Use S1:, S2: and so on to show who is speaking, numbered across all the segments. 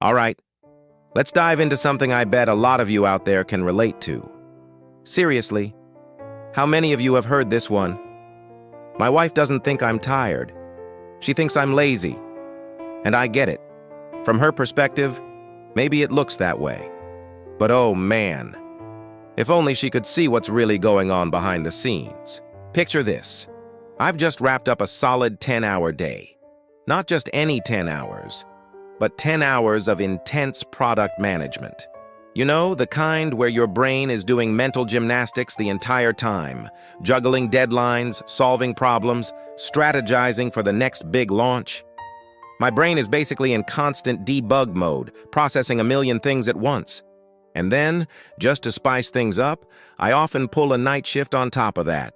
S1: All right, let's dive into something I bet a lot of you out there can relate to. Seriously, how many of you have heard this one? My wife doesn't think I'm tired. She thinks I'm lazy. And I get it. From her perspective, maybe it looks that way. But oh man, if only she could see what's really going on behind the scenes. Picture this. I've just wrapped up a solid 10-hour day. Not just any 10 hours, but 10 hours of intense product management. You know, the kind where your brain is doing mental gymnastics the entire time, juggling deadlines, solving problems, strategizing for the next big launch. My brain is basically in constant debug mode, processing a million things at once. And then, just to spice things up, I often pull a night shift on top of that.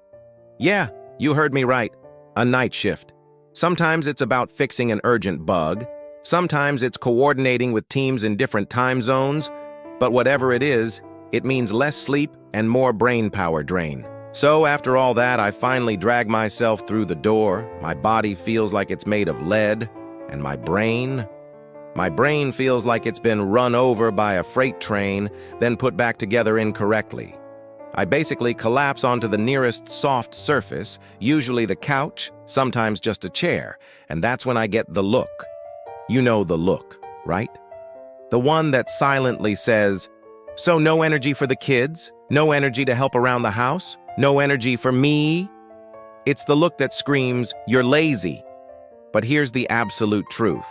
S1: Yeah, you heard me right, a night shift. Sometimes it's about fixing an urgent bug. Sometimes it's coordinating with teams in different time zones. But whatever it is, it means less sleep and more brain power drain. So after all that, I finally drag myself through the door. My body feels like it's made of lead. And my brain feels like it's been run over by a freight train, then put back together incorrectly. I basically collapse onto the nearest soft surface, usually the couch, sometimes just a chair, and that's when I get the look. You know the look, right? The one that silently says, "So no energy for the kids? No energy to help around the house? No energy for me?" It's the look that screams, "You're lazy." But here's the absolute truth,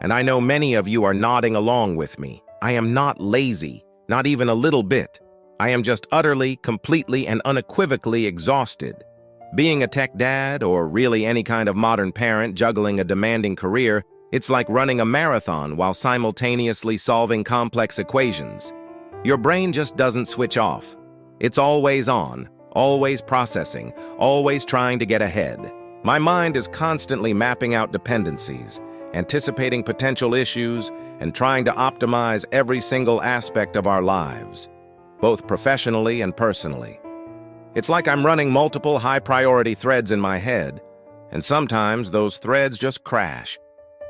S1: and I know many of you are nodding along with me. I am not lazy, not even a little bit. I am just utterly, completely, and unequivocally exhausted. Being a tech dad, or really any kind of modern parent juggling a demanding career, it's like running a marathon while simultaneously solving complex equations. Your brain just doesn't switch off. It's always on, always processing, always trying to get ahead. My mind is constantly mapping out dependencies, anticipating potential issues, and trying to optimize every single aspect of our lives, both professionally and personally. It's like I'm running multiple high-priority threads in my head, and sometimes those threads just crash.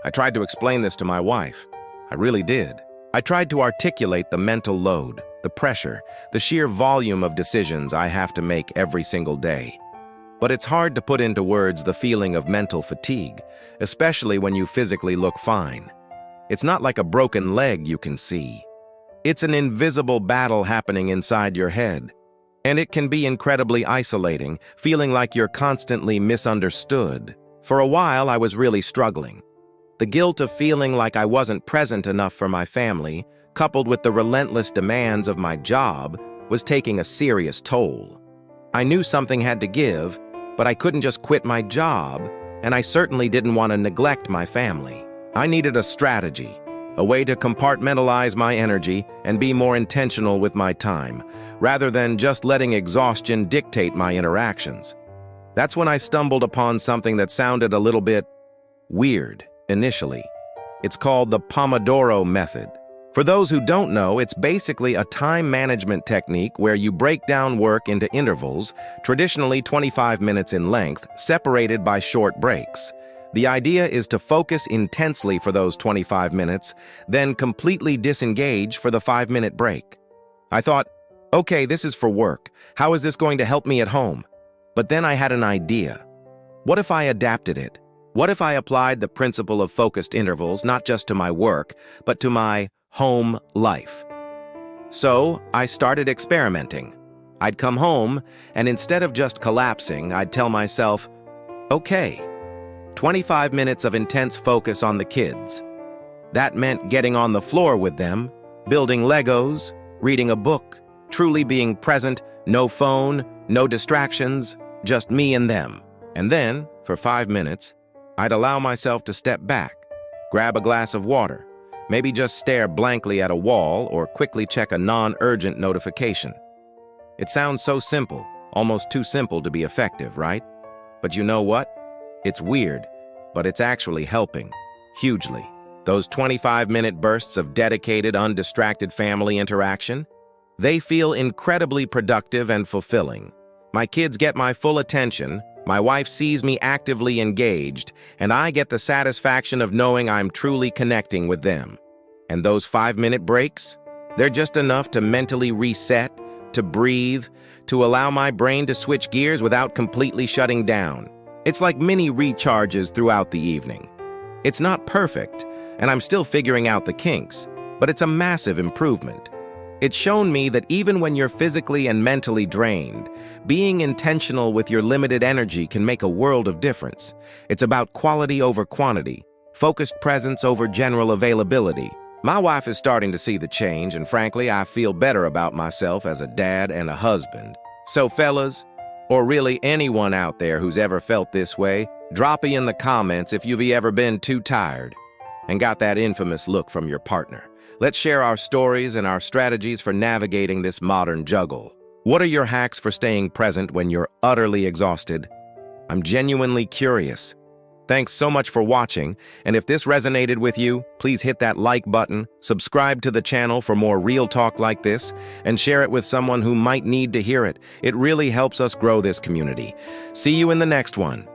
S1: I tried to explain this to my wife. I really did. I tried to articulate the mental load, the pressure, the sheer volume of decisions I have to make every single day. But it's hard to put into words the feeling of mental fatigue, especially when you physically look fine. It's not like a broken leg you can see. It's an invisible battle happening inside your head. And it can be incredibly isolating, feeling like you're constantly misunderstood. For a while, I was really struggling. The guilt of feeling like I wasn't present enough for my family, coupled with the relentless demands of my job, was taking a serious toll. I knew something had to give, but I couldn't just quit my job, and I certainly didn't want to neglect my family. I needed a strategy, a way to compartmentalize my energy and be more intentional with my time, rather than just letting exhaustion dictate my interactions. That's when I stumbled upon something that sounded a little bit weird initially. It's called the Pomodoro method. For those who don't know, it's basically a time management technique where you break down work into intervals, traditionally 25 minutes in length, separated by short breaks. The idea is to focus intensely for those 25 minutes, then completely disengage for the 5-minute break. I thought, okay, this is for work. How is this going to help me at home? But then I had an idea. What if I adapted it? What if I applied the principle of focused intervals not just to my work, but to my home life? So I started experimenting. I'd come home, and instead of just collapsing, I'd tell myself, okay, 25 minutes of intense focus on the kids. That meant getting on the floor with them, building Legos, reading a book, truly being present, no phone, no distractions, just me and them. And then, for 5 minutes, I'd allow myself to step back, grab a glass of water, maybe just stare blankly at a wall or quickly check a non-urgent notification. It sounds so simple, almost too simple to be effective, right? But you know what? It's weird, but it's actually helping, hugely. Those 25-minute bursts of dedicated, undistracted family interaction, they feel incredibly productive and fulfilling. My kids get my full attention, my wife sees me actively engaged, and I get the satisfaction of knowing I'm truly connecting with them. And those 5-minute breaks? They're just enough to mentally reset, to breathe, to allow my brain to switch gears without completely shutting down. It's like mini recharges throughout the evening. It's not perfect, and I'm still figuring out the kinks, but it's a massive improvement. It's shown me that even when you're physically and mentally drained, being intentional with your limited energy can make a world of difference. It's about quality over quantity, focused presence over general availability. My wife is starting to see the change, and frankly, I feel better about myself as a dad and a husband. So fellas, or really anyone out there who's ever felt this way, drop me in the comments if you've ever been too tired and got that infamous look from your partner. Let's share our stories and our strategies for navigating this modern juggle. What are your hacks for staying present when you're utterly exhausted? I'm genuinely curious. Thanks so much for watching, and if this resonated with you, please hit that like button, subscribe to the channel for more real talk like this, and share it with someone who might need to hear it. It really helps us grow this community. See you in the next one.